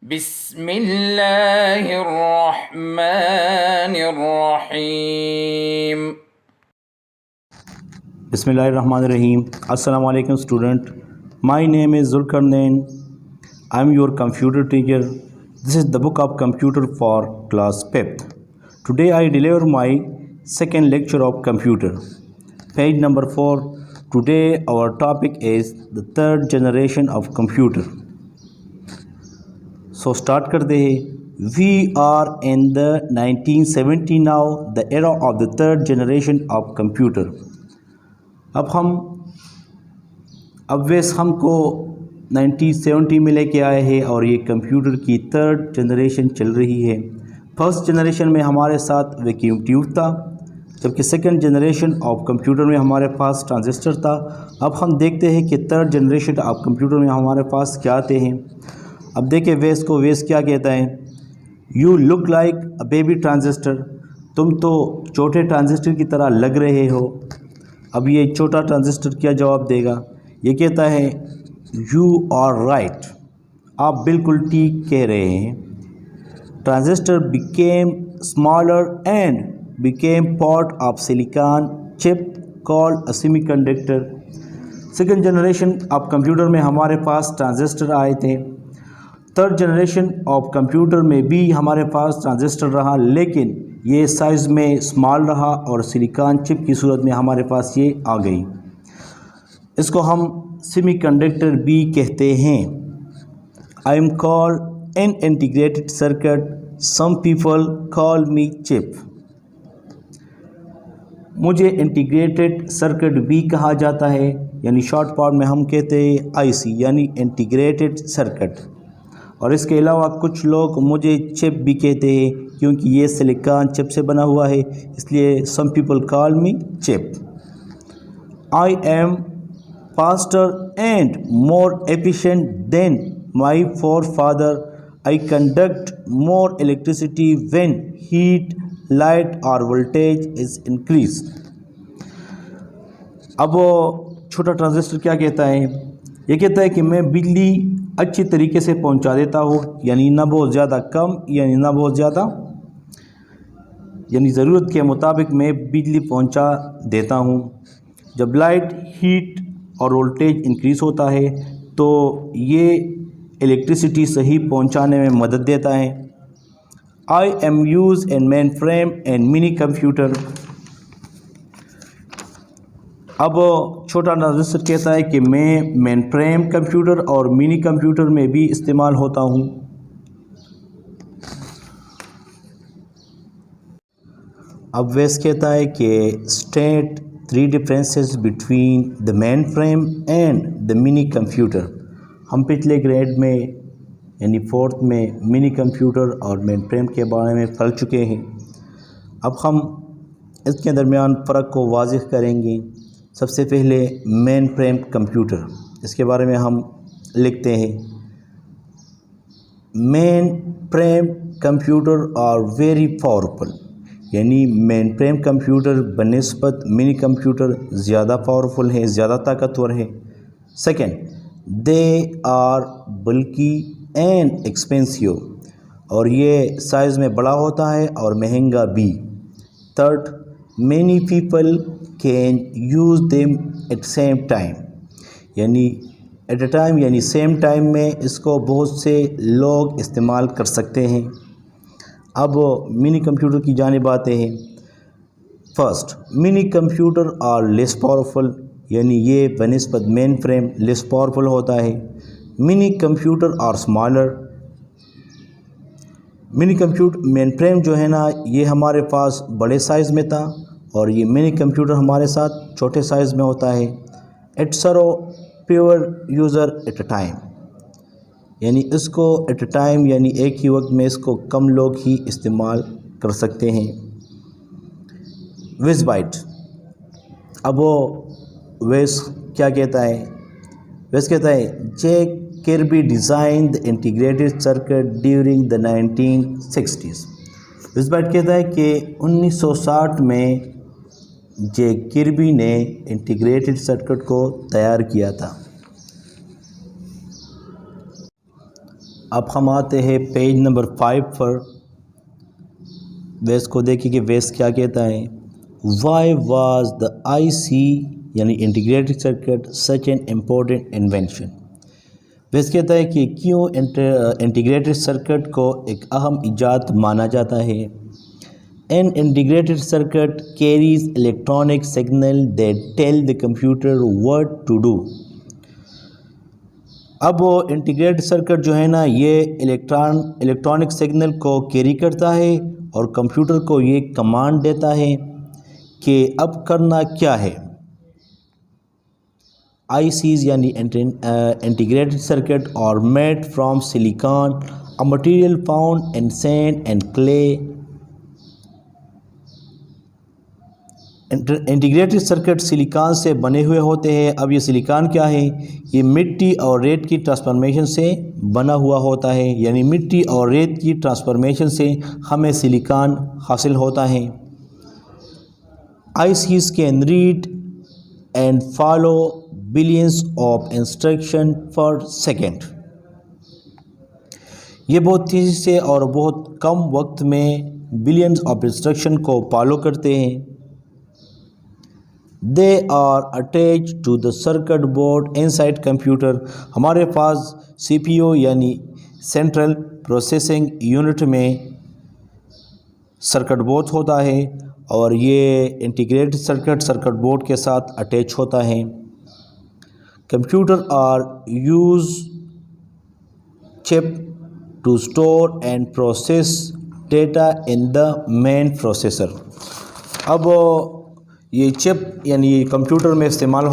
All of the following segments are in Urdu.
بسم اللہ الرحمن الرحیم۔ بسم اللہ الرحمن الرحیم۔ السلام علیکم student, my name is Zulqarnain, I am your computer teacher. This is the book of computer for class 5th. Today I deliver my second lecture of computer, page number 4. Today our topic is the third generation of computer. So start کرتے ہیں. We are in the 1970 now, the era of the third generation of computer. اب ہم کو 1970 میں لے کے آئے ہیں اور یہ کمپیوٹر کی تھرڈ جنریشن چل رہی ہے. فرسٹ جنریشن میں ہمارے ساتھ ویکیوم ٹیوب تھا، جبکہ سیکنڈ جنریشن آف کمپیوٹر میں ہمارے پاس ٹرانزسٹر تھا. اب ہم دیکھتے ہیں کہ تھرڈ جنریشن آف کمپیوٹر میں ہمارے پاس کیا آتے ہیں. اب دیکھیں ویس کیا کہتا ہے. You look like a baby transistor, تم تو چھوٹے ٹرانزسٹر کی طرح لگ رہے ہو. اب یہ چھوٹا ٹرانزسٹر کیا جواب دے گا؟ یہ کہتا ہے یو آر رائٹ، آپ بالکل ٹھیک کہہ رہے ہیں. Transistor became smaller and became part of silicon chip called a semiconductor. Second generation of computer میں ہمارے پاس ٹرانزسٹر آئے تھے. تھرڈ جنریشن آف کمپیوٹر میں بھی ہمارے پاس ٹرانزسٹر رہا، لیکن یہ سائز میں اسمال رہا اور سلیکان چپ کی صورت میں ہمارے پاس یہ آ گئی. اس کو ہم سیمی کنڈکٹر بھی کہتے ہیں. I am called an integrated circuit, some people call me chip. مجھے انٹیگریٹڈ سرکٹ بھی کہا جاتا ہے، یعنی شارٹ فارم میں ہم کہتے ہیں آئی سی، یعنی انٹیگریٹڈ سرکٹ. اور اس کے علاوہ کچھ لوگ مجھے چپ بھی کہتے ہیں کیونکہ یہ سلیکان چپ سے بنا ہوا ہے، اس لیے سم people call me chip. I am faster and more efficient than my forefather. I conduct more electricity when heat light or voltage is increase. اب چھوٹا ٹرانزسٹر کیا کہتا ہے؟ یہ کہتا ہے کہ میں بجلی اچھی طریقے سے پہنچا دیتا ہوں، یعنی نہ بہت زیادہ کم یعنی نہ بہت زیادہ، یعنی ضرورت کے مطابق میں بجلی پہنچا دیتا ہوں. جب لائٹ ہیٹ اور وولٹیج انکریز ہوتا ہے تو یہ الیکٹریسٹی صحیح پہنچانے میں مدد دیتا ہے. I am use in mainframe and mini computer. اب چھوٹا ٹرانزسٹر کہتا ہے کہ میں مین فریم کمپیوٹر اور منی کمپیوٹر میں بھی استعمال ہوتا ہوں. اب ویس کہتا ہے کہ state 3 differences between the mainframe and the mini computer. ہم پچھلے گریڈ میں یعنی 4th میں منی کمپیوٹر اور مین فریم کے بارے میں پڑھ چکے ہیں. اب ہم اس کے درمیان فرق کو واضح کریں گے. سب سے پہلے مین فریم کمپیوٹر، اس کے بارے میں ہم لکھتے ہیں mainframe computer are very powerful, یعنی مین فریم کمپیوٹر بنسبت منی کمپیوٹر زیادہ پاورفل ہے، زیادہ طاقتور ہے. Second, they are bulky and expensive, اور یہ سائز میں بڑا ہوتا ہے اور مہنگا بھی. Third, many people can use them at same time, یعنی ایٹ اے ٹائم یعنی سیم ٹائم میں اس کو بہت سے لوگ استعمال کر سکتے ہیں. اب منی کمپیوٹر کی جانب آتے ہیں. First, mini computer are less powerful, یعنی یہ بنسبت مین فریم لیس پاورفل ہوتا ہے. Mini computer are smaller, mini computer mainframe جو ہے نا یہ ہمارے پاس بڑے سائز میں تھا اور یہ منی کمپیوٹر ہمارے ساتھ چھوٹے سائز میں ہوتا ہے. It serve fewer user at a time, یعنی اس کو ایٹ اے ٹائم یعنی ایک ہی وقت میں اس کو کم لوگ ہی استعمال کر سکتے ہیں. Wes Byte. اب وہ ویس کیا کہتا ہے؟ ویس کہتا ہے Jack Kirby design the integrated circuit during the 1960s. Wes Byte کہتا ہے کہ 1960 میں جیک کربی نے انٹیگریٹڈ سرکٹ کو تیار کیا تھا. اب ہم آتے ہیں پیج نمبر 5 پر. ویس کو دیکھیں کہ ویس کیا کہتا ہے. وائی واز دا آئی سی یعنی integrated circuit such an important invention. ویس کہتا ہے کہ کیوں انٹیگریٹڈ سرکٹ کو ایک اہم ایجاد مانا جاتا ہے. An integrated circuit carries electronic signal that tell the computer what to do. اب وہ انٹیگریٹڈ سرکٹ جو ہے نا یہ الیکٹرانک سگنل کو کیری کرتا ہے اور کمپیوٹر کو یہ کمانڈ دیتا ہے کہ اب کرنا کیا ہے. آئی سیز یعنی integrated circuit are made from silicon, a material found in sand and clay. Integrated circuit silicon سے بنے ہوئے ہوتے ہیں. اب یہ سلیکان کیا ہے؟ یہ مٹی اور ریت کی ٹرانسفارمیشن سے بنا ہوا ہوتا ہے. یعنی مٹی اور ریت کی ٹرانسفارمیشن سے ہمیں سلیکان حاصل ہوتا ہے. I Cs can read and follow billions of instruction per second. یہ بہت تیزی سے اور بہت کم وقت میں بلینس آف انسٹرکشن کو فالو کرتے ہیں. They are attached to the circuit board inside computer. ہمارے پاس سی پی یو یعنی سینٹرل پروسیسنگ یونٹ میں سرکٹ بورڈ ہوتا ہے اور یہ انٹیگریٹڈ سرکٹ بورڈ کے ساتھ اٹیچ ہوتا ہے. Computer are use chip to store and process data in the main processor. اب یہ چپ یعنی کمپیوٹر میں استعمال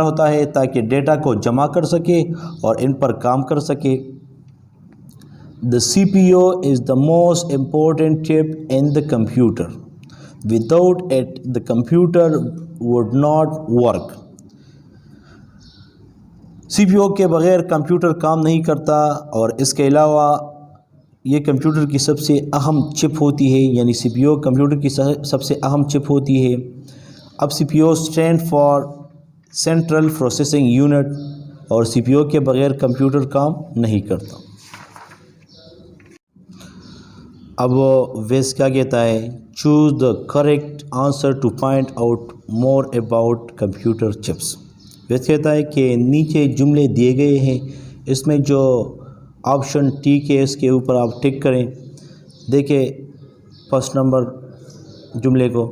ہوتا ہے تاکہ ڈیٹا کو جمع کر سکے اور ان پر کام کر سکے. The CPU is the most important chip in the computer. Without it, the computer would not work. C P U کے بغیر کمپیوٹر کام نہیں کرتا اور اس کے علاوہ یہ کمپیوٹر کی سب سے اہم چپ ہوتی ہے. یعنی سی پی یو کمپیوٹر کی سب سے اہم چپ ہوتی ہے. اب C P U stand for central processing unit اور سی پی یو کے بغیر کمپیوٹر کام نہیں کرتا. اب ویس کیا کہتا ہے؟ Choose the correct answer to find out more about computer chips. Wes کہتا ہے کہ نیچے جملے دیے گئے ہیں، اس میں جو آپشن ٹھیک ہے اس کے اوپر آپ ٹک کریں. دیکھیں فرسٹ نمبر جملے کو.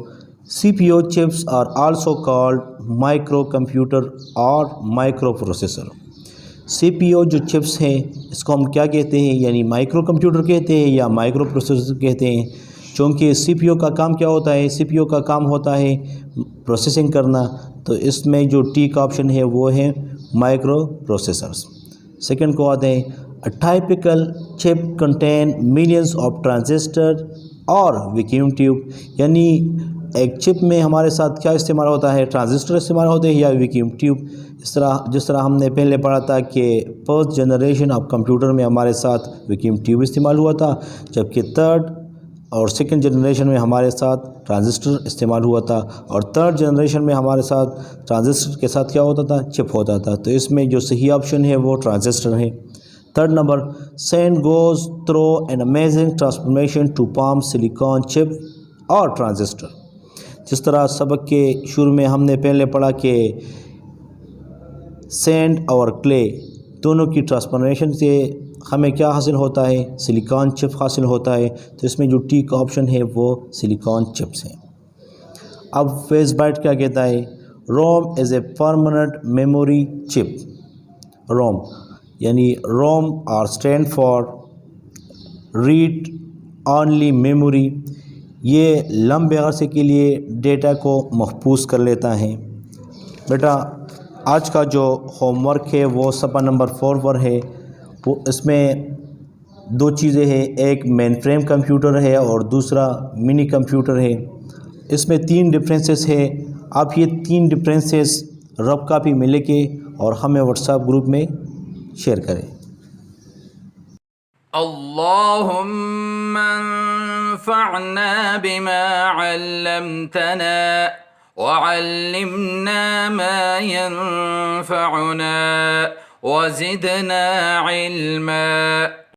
C P U chips are also called microcomputer اور microprocessor. C P U جو چپس ہیں اس کو ہم کیا کہتے ہیں؟ یعنی مائکرو کمپیوٹر کہتے ہیں یا مائکرو پروسیسر کہتے ہیں. چونکہ سی پی یو کا کام کیا ہوتا ہے؟ سی پی یو کا کام ہوتا ہے پروسیسنگ کرنا، تو اس میں جو ٹھیک آپشن ہے وہ ہے مائکرو پروسیسرز. سیکنڈ کو آتے ہیں. A typical chip contain millions of transistor اور ویکیوم ٹیوب. یعنی ایک چپ میں ہمارے ساتھ کیا استعمال ہوتا ہے؟ ٹرانزسٹر استعمال ہوتے ہیں یا ویکیوم ٹیوب. جس طرح ہم نے پہلے پڑھا تھا کہ فرسٹ جنریشن آف کمپیوٹر میں ہمارے ساتھ ویکیوم ٹیوب استعمال ہوا تھا، جبکہ تھرڈ اور سیکنڈ جنریشن میں ہمارے ساتھ ٹرانزسٹر استعمال ہوا تھا، اور تھرڈ جنریشن میں ہمارے ساتھ ٹرانزسٹر کے ساتھ کیا ہوتا تھا؟ چپ ہوتا تھا. تو اس میں جو صحیح آپشن ہے وہ ٹرانزسٹر ہے. Third number. Sand goes through an amazing transformation to form silicon chip اور ٹرانزسٹر. جس طرح سبق کے شروع میں ہم نے پہلے پڑھا کہ سینڈ اور کلے دونوں کی ٹرانسفارمیشن سے ہمیں کیا حاصل ہوتا ہے؟ سلیکان چپ حاصل ہوتا ہے. تو اس میں جو ٹھیک آپشن ہے وہ سلیکان چپس ہیں. اب ویس بائٹ کیا کہتا ہے؟ روم از a permanent memory chip. ROM یعنی ROM are stand for read only memory. یہ لمبے عرصے کے لیے ڈیٹا کو محفوظ کر لیتا ہے. بیٹا آج کا جو ہوم ورک ہے وہ صفحہ نمبر 4 پر ہے. وہ اس میں دو چیزیں ہیں، ایک مین فریم کمپیوٹر ہے اور دوسرا منی کمپیوٹر ہے. اس میں 3 ڈفرینسز ہے. آپ یہ 3 ڈفرینسز رف کاپی میں لے کے اور ہمیں واٹس ایپ گروپ میں شیئر کریں. اللهم انفعنا بما علمتنا وعلمنا ما ينفعنا وزدنا علما.